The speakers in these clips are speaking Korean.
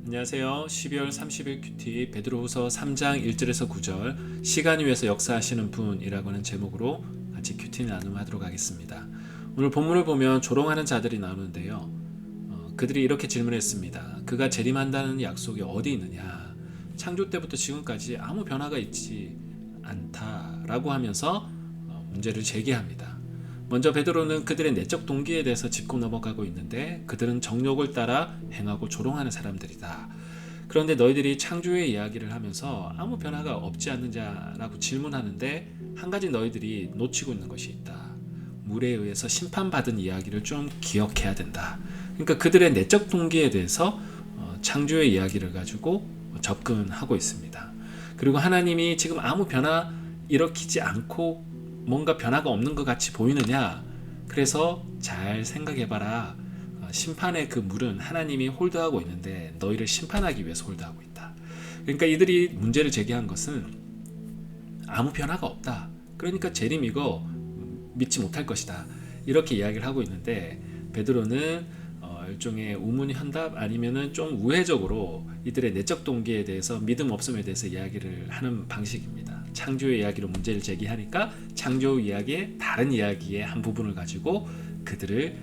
안녕하세요. 12월 30일 큐티 베드로후서 3장 1절에서 9절 시간 위에서 역사하시는 분이라고 하는 제목으로 같이 큐티 나눔하도록 하겠습니다. 오늘 본문을 보면 조롱하는 자들이 나오는데요. 그들이 이렇게 질문했습니다. 그가 재림한다는 약속이 어디 있느냐? 창조 때부터 지금까지 아무 변화가 있지 않다라고 하면서 문제를 제기합니다. 먼저 베드로는 그들의 내적 동기에 대해서 짚고 넘어가고 있는데 그들은 정욕을 따라 행하고 조롱하는 사람들이다. 그런데 너희들이 창조의 이야기를 하면서 아무 변화가 없지 않느냐라고 질문하는데 한 가지 너희들이 놓치고 있는 것이 있다. 물에 의해서 심판받은 이야기를 좀 기억해야 된다. 그러니까 그들의 내적 동기에 대해서 창조의 이야기를 가지고 접근하고 있습니다. 그리고 하나님이 지금 아무 변화 일으키지 않고 뭔가 변화가 없는 것 같이 보이느냐? 그래서 잘 생각해봐라. 심판의 그 물은 하나님이 홀드하고 있는데 너희를 심판하기 위해서 홀드하고 있다. 그러니까 이들이 문제를 제기한 것은 아무 변화가 없다. 그러니까 재림 이거 믿지 못할 것이다. 이렇게 이야기를 하고 있는데 베드로는 일종의 우문현답 아니면은 좀 우회적으로 이들의 내적 동기에 대해서 믿음 없음에 대해서 이야기를 하는 방식입니다. 창조의 이야기로 문제를 제기하니까 창조 이야기의 다른 이야기의 한 부분을 가지고 그들을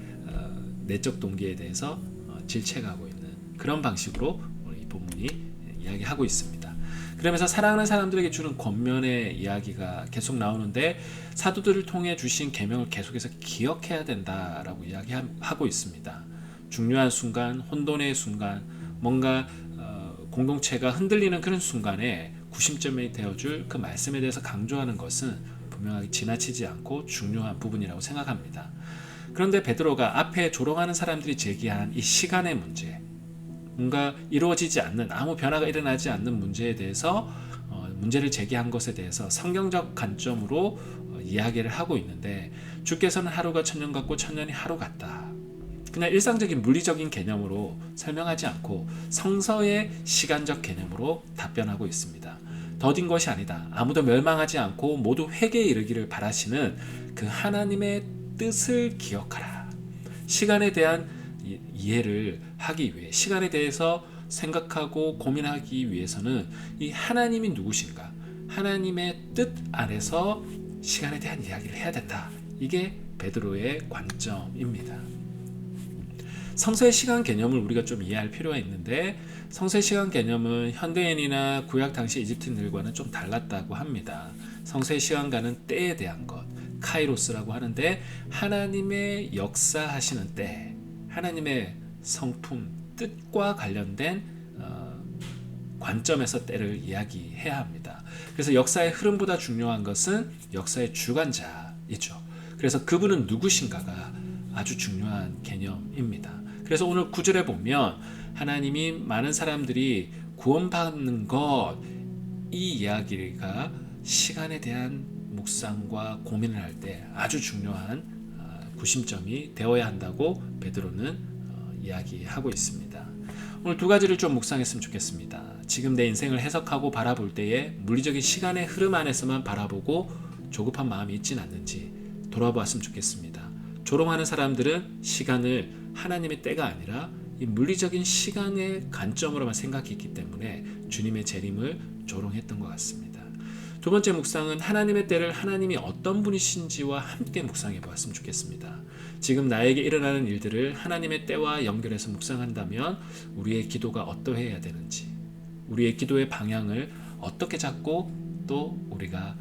내적 동기에 대해서 질책하고 있는 그런 방식으로 오늘 이 본문이 이야기하고 있습니다. 그러면서 사랑하는 사람들에게 주는 권면의 이야기가 계속 나오는데 사도들을 통해 주신 계명을 계속해서 기억해야 된다라고 이야기하고 있습니다. 중요한 순간, 혼돈의 순간, 뭔가 공동체가 흔들리는 그런 순간에 구심점이 되어줄 그 말씀에 대해서 강조하는 것은 분명하게 지나치지 않고 중요한 부분이라고 생각합니다. 그런데 베드로가 앞에 조롱하는 사람들이 제기한 이 시간의 문제, 뭔가 이루어지지 않는 아무 변화가 일어나지 않는 문제에 대해서 문제를 제기한 것에 대해서 성경적 관점으로 이야기를 하고 있는데 주께서는 하루가 천년 같고 천년이 하루 같다. 그냥 일상적인 물리적인 개념으로 설명하지 않고 성서의 시간적 개념으로 답변하고 있습니다. 더딘 것이 아니다. 아무도 멸망하지 않고 모두 회개에 이르기를 바라시는 그 하나님의 뜻을 기억하라. 시간에 대한 이해를 하기 위해 시간에 대해서 생각하고 고민하기 위해서는 이 하나님이 누구신가? 하나님의 뜻 안에서 시간에 대한 이야기를 해야 된다. 이게 베드로의 관점입니다. 성서의 시간 개념을 우리가 좀 이해할 필요가 있는데 성서의 시간 개념은 현대인이나 구약 당시 이집트인들과는 좀 달랐다고 합니다. 성서의 시간과는 때에 대한 것, 카이로스라고 하는데 하나님의 역사하시는 때, 하나님의 성품, 뜻과 관련된 관점에서 때를 이야기해야 합니다. 그래서 역사의 흐름보다 중요한 것은 역사의 주관자이죠. 그래서 그분은 누구신가가 아주 중요한 개념입니다. 그래서 오늘 9절에 보면 하나님이 많은 사람들이 구원받는 것, 이 이야기가 시간에 대한 묵상과 고민을 할 때 아주 중요한 구심점이 되어야 한다고 베드로는 이야기하고 있습니다. 오늘 두 가지를 좀 묵상했으면 좋겠습니다. 지금 내 인생을 해석하고 바라볼 때에 물리적인 시간의 흐름 안에서만 바라보고 조급한 마음이 있진 않는지 돌아보았으면 좋겠습니다. 조롱하는 사람들은 시간을 하나님의 때가 아니라 이 물리적인 시간의 관점으로만 생각했기 때문에 주님의 재림을 조롱했던 것 같습니다. 두 번째 묵상은 하나님의 때를 하나님이 어떤 분이신지와 함께 묵상해 보았으면 좋겠습니다. 지금 나에게 일어나는 일들을 하나님의 때와 연결해서 묵상한다면 우리의 기도가 어떠해야 되는지, 우리의 기도의 방향을 어떻게 잡고 또 우리가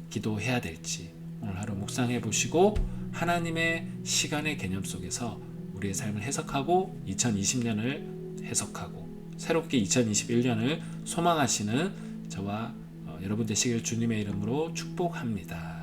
기도해야 될지 오늘 하루 묵상해 보시고 하나님의 시간의 개념 속에서 우리의 삶을 해석하고 2020년을 해석하고 새롭게 2021년을 소망하시는 저와 여러분 되시길 주님의 이름으로 축복합니다.